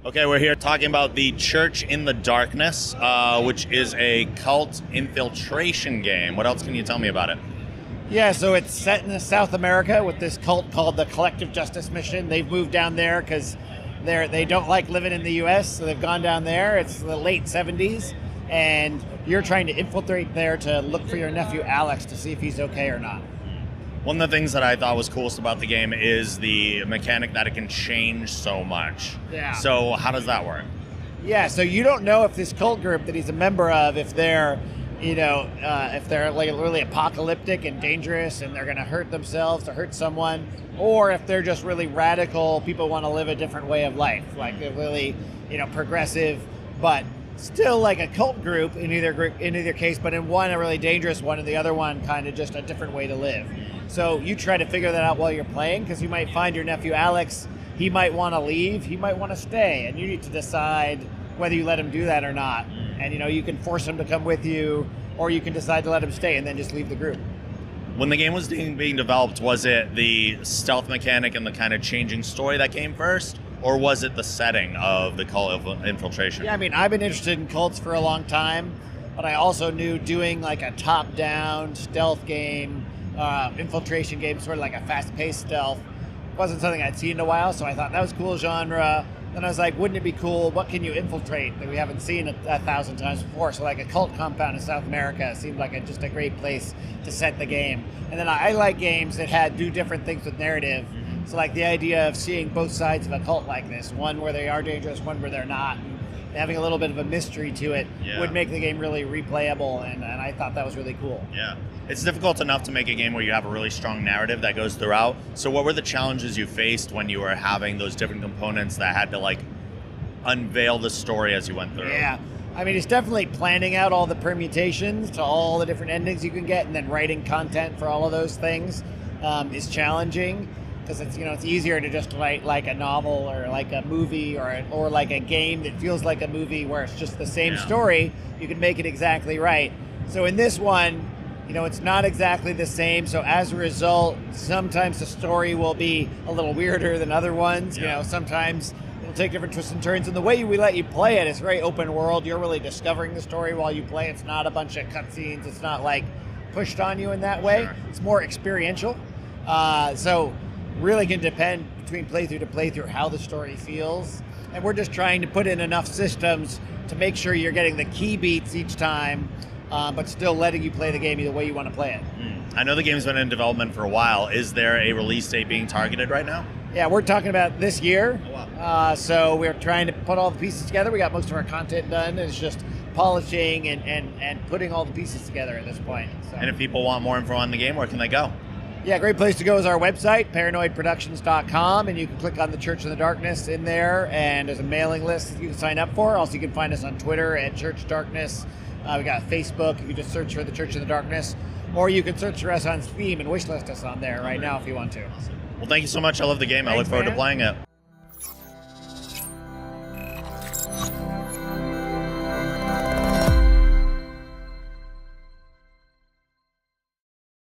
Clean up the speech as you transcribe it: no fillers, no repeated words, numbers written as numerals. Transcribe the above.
Okay, we're here talking about the Church in the Darkness, which is a cult infiltration game. What else can you tell me about it? Yeah, so it's set in South America with this cult called the Collective Justice Mission. They've moved down there because they don't like living in the U.S., so they've gone down there. It's the late 70s, and you're trying to infiltrate there to look for your nephew Alex to see if he's okay or not. One of the things that I thought was coolest about the game is the mechanic that it can change so much. Yeah. So how does that work? Yeah, so you don't know if this cult group that he's a member of, if they're if they're like really apocalyptic and dangerous and they're going to hurt themselves or hurt someone, or if they're just really radical, people want to live a different way of life, like they're really, progressive, but still like a cult group in either case, but in one a really dangerous one and the other one kind of just a different way to live. So you try to figure that out while you're playing, because you might find your nephew Alex, he might want to leave, he might want to stay, and you need to decide whether you let him do that or not. And you can force him to come with you, or you can decide to let him stay and then just leave the group. When the game was being developed, was it the stealth mechanic and the kind of changing story that came first, or was it the setting of the cult infiltration? Yeah, I've been interested in cults for a long time, but I also knew doing like a top-down stealth game, infiltration game, sort of like a fast-paced stealth, wasn't something I'd seen in a while, so I thought that was a cool genre. Then I was like, wouldn't it be cool? What can you infiltrate that we haven't seen 1,000 times before? So like a cult compound in South America seemed like just a great place to set the game. And then I like games that do different things with narrative. So like the idea of seeing both sides of a cult like this, one where they are dangerous, one where they're not, and having a little bit of a mystery to it would make the game really replayable, and I thought that was really cool. Yeah. It's difficult enough to make a game where you have a really strong narrative that goes throughout. So what were the challenges you faced when you were having those different components that had to unveil the story as you went through? Yeah. It's definitely planning out all the permutations to all the different endings you can get, and then writing content for all of those things is challenging, because it's easier to just write like a novel or like a movie or like a game that feels like a movie where it's just the same story. You can make it exactly right. So in this one, it's not exactly the same. So as a result, sometimes the story will be a little weirder than other ones. Sometimes it'll take different twists and turns. And the way we let you play it is very open world. You're really discovering the story while you play. It's not a bunch of cutscenes. It's not like pushed on you in that way. Sure. It's more experiential. So really can depend between playthrough to playthrough how the story feels. And we're just trying to put in enough systems to make sure you're getting the key beats each time, but still letting you play the game the way you want to play it. I know the game's been in development for a while. Is there a release date being targeted right now? Yeah, we're talking about this year. Oh, wow. So we're trying to put all the pieces together. We got most of our content done. It's just polishing and putting all the pieces together at this point. So. And if people want more info on the game, where can they go? Yeah, great place to go is our website, paranoidproductions.com, and you can click on the Church in the Darkness in there, and there's a mailing list you can sign up for. Also, you can find us on Twitter at Church Darkness. We got Facebook. You can just search for the Church in the Darkness, or you can search for us on Steam and wishlist us on there right now if you want to. Well, thank you so much. I love the game. I look forward to playing it.